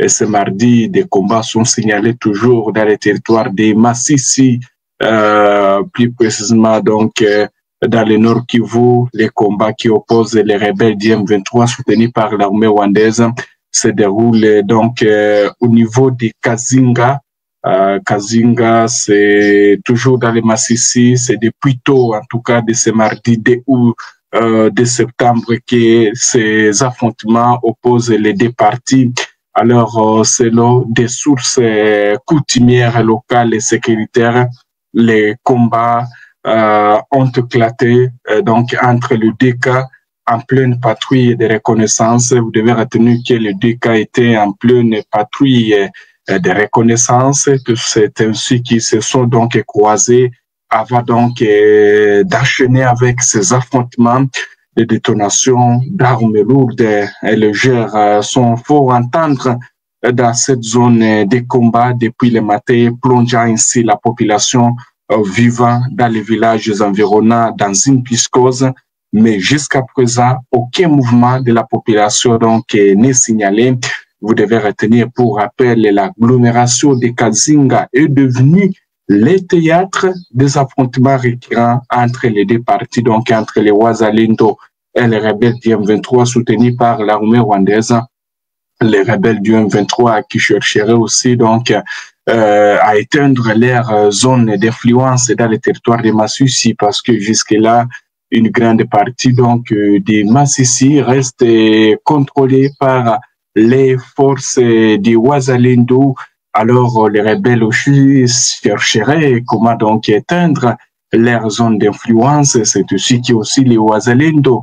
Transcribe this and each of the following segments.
Et ce mardi, des combats sont signalés toujours dans les territoires des Massissi, plus précisément donc dans le Nord Kivu. Les combats qui opposent les rebelles du M23 soutenus par l'armée rwandaise se déroulent donc au niveau des Kazinga. Kazinga, c'est toujours dans les Massissi, c'est depuis tôt, en tout cas de ce mardi 2 août, de septembre, que ces affrontements opposent les deux parties. Alors, selon des sources coutumières locales et sécuritaires, les combats ont éclaté donc entre le DK en pleine patrouille de reconnaissance. Vous devez retenir que le DK était en pleine patrouille de reconnaissance, que c'est ainsi qu'ils se sont donc croisés avant donc d'enchaîner avec ces affrontements. Les détonations d'armes lourdes et légères sont fort entendre dans cette zone de combat depuis le matin, plongeant ainsi la population vivant dans les villages environnants dans une psychose. Mais jusqu'à présent, aucun mouvement de la population donc n'est signalé. Vous devez retenir pour rappel, l'agglomération de Kazinga est devenue le théâtre des affrontements récurrents entre les deux parties, donc entre les Wazalendo et les rebelles du M23 soutenus par l'armée rwandaise. Les rebelles du M23 qui chercheraient aussi donc à éteindre leur zone d'influence dans le territoire de Massissi, parce que jusque-là, une grande partie donc des Massissi reste contrôlée par les forces du Wazalendo. Alors les rebelles aussi chercheraient comment donc éteindre leur zone d'influence. C'est aussi que aussi les Wazalendo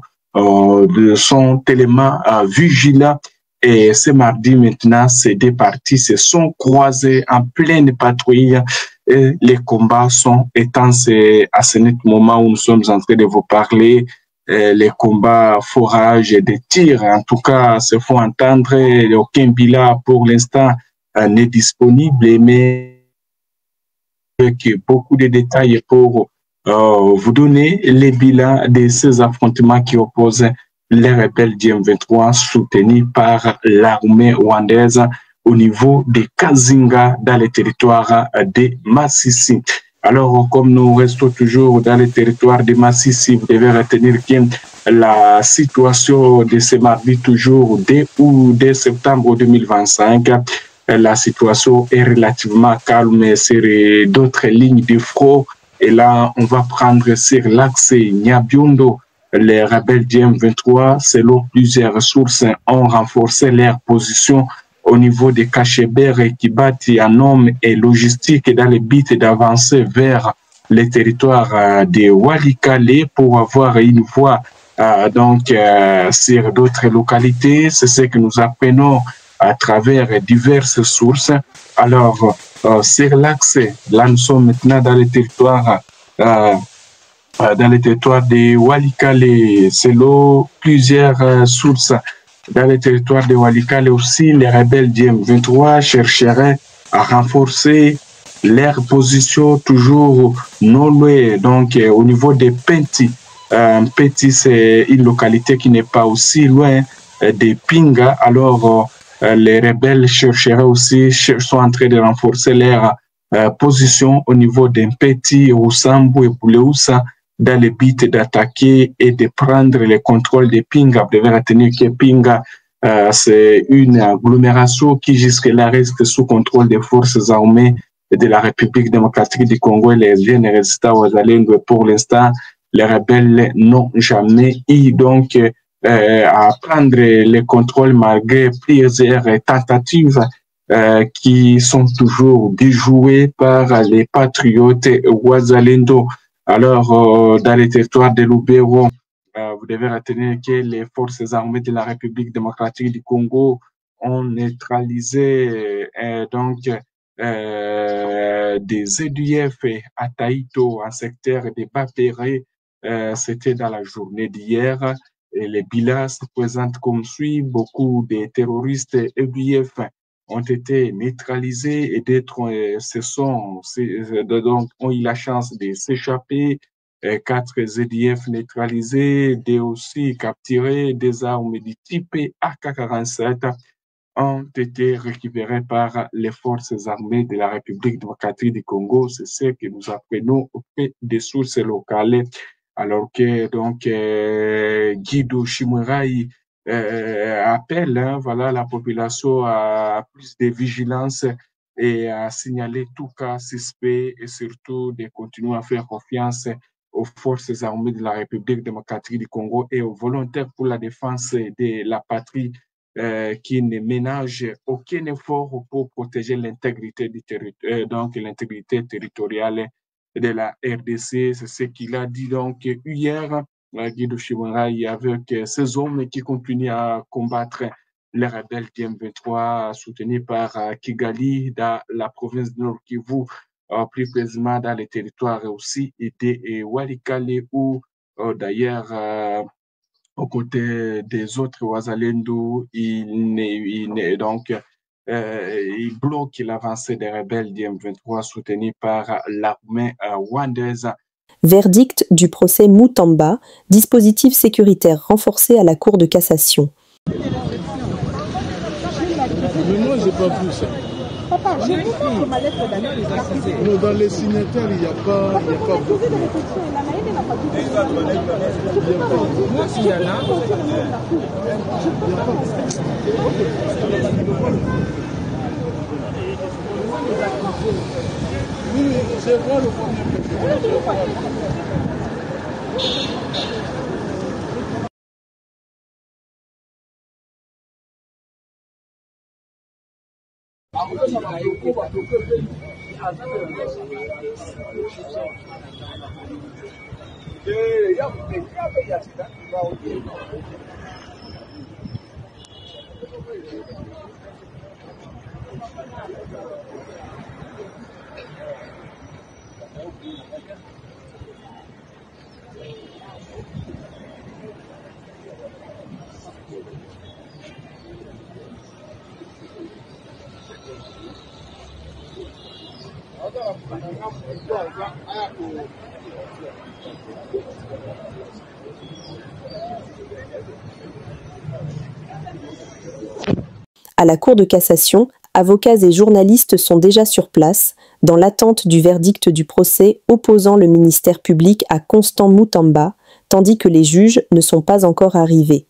sont tellement vigilants. Et ce mardi maintenant, ces deux parties se sont croisées en pleine patrouille. Et les combats sont intenses à ce moment où nous sommes en train de vous parler. Les combats, forages et des tirs, en tout cas, se font entendre. Aucun bilan pour l'instant n'est disponible, mais beaucoup de détails pour vous donner les bilans de ces affrontements qui opposent les rebelles du M23 soutenus par l'armée rwandaise au niveau de Kazinga dans le territoire de Massissi. Alors, comme nous restons toujours dans le territoire de Massissi, vous devez retenir que la situation de ce mardi, toujours dès septembre 2025, la situation est relativement calme sur d'autres lignes de front. Et là, on va prendre sur l'axe Nyabiondo. Les rebelles du M23, selon plusieurs sources, ont renforcé leur position au niveau de Kachebert et qui bâtit en hommes et logistique dans le but d'avancer vers les territoires de Walikale pour avoir une voie sur d'autres localités. C'est ce que nous apprenons à travers diverses sources. Alors, sur l'axe, là nous sommes maintenant dans le territoire de Walikale, selon plusieurs sources. Dans le territoire de Walikale aussi, les rebelles du M23 chercheraient à renforcer leur position toujours non loin, donc au niveau des Penti. Penti, c'est une localité qui n'est pas aussi loin de Pinga. Alors, les rebelles chercheraient aussi, sont en train de renforcer leur position au niveau d'Mpeti, Roussambu et Bouleusa, dans le but d'attaquer et de prendre le contrôle de Pinga. Vous devez retenir que Pinga, c'est une agglomération qui jusque-là reste sous contrôle des forces armées de la République démocratique du Congo et les jeunes résistants aux Alengwe. Pour l'instant, les rebelles n'ont jamais eu donc à prendre le contrôle malgré plusieurs tentatives qui sont toujours déjouées par les patriotes Wazalendo. Alors, dans les territoires de Lubero, vous devez retenir que les forces armées de la République démocratique du Congo ont neutralisé des EDF à Taïto, en secteur de Bapéré. C'était dans la journée d'hier. Et les bilans se présentent comme suit. Beaucoup de terroristes EDF ont été neutralisés et d'autres ont eu la chance de s'échapper. 4 EDF neutralisés, des aussi capturés, des armes du type AK-47 ont été récupérés par les forces armées de la République démocratique du Congo. C'est ce que nous apprenons auprès des sources locales. Alors que donc Guido Chimurai appelle voilà, la population à plus de vigilance et à signaler tout cas suspect et surtout de continuer à faire confiance aux forces armées de la République démocratique du Congo et aux volontaires pour la défense de la patrie qui ne ménagent aucun effort pour protéger l'intégrité du territoire, donc l'intégrité territoriale de la RDC. C'est ce qu'il a dit donc hier, Guido Chimurai, avec ces hommes qui continuent à combattre les rebelles du M23 soutenus par Kigali dans la province de Nord Kivu, plus précisément dans les territoires aussi de Walikale où d'ailleurs aux côtés des autres Wazalendo, donc il bloque l'avancée des rebelles du M23 soutenus par l'armée rwandaise. Verdict du procès Mutamba, dispositif sécuritaire renforcé à la Cour de cassation. Mais moi, j'ai pas vu ça. Papa, je vous montre ma lettre d'ailleurs. Non, dans les signataires, il n'y a pas beaucoup. Moi, s'il y en a, oui, c'est vrai le premier. À la Cour de cassation, avocats et journalistes sont déjà sur place, dans l'attente du verdict du procès opposant le ministère public à Constant Mutamba, tandis que les juges ne sont pas encore arrivés.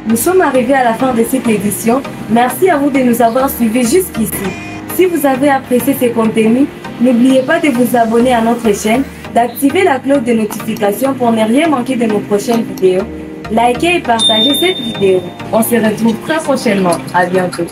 Nous sommes arrivés à la fin de cette édition. Merci à vous de nous avoir suivis jusqu'ici. Si vous avez apprécié ces contenus, n'oubliez pas de vous abonner à notre chaîne, d'activer la cloche de notification pour ne rien manquer de nos prochaines vidéos. Likez et partagez cette vidéo. On se retrouve très prochainement. À bientôt.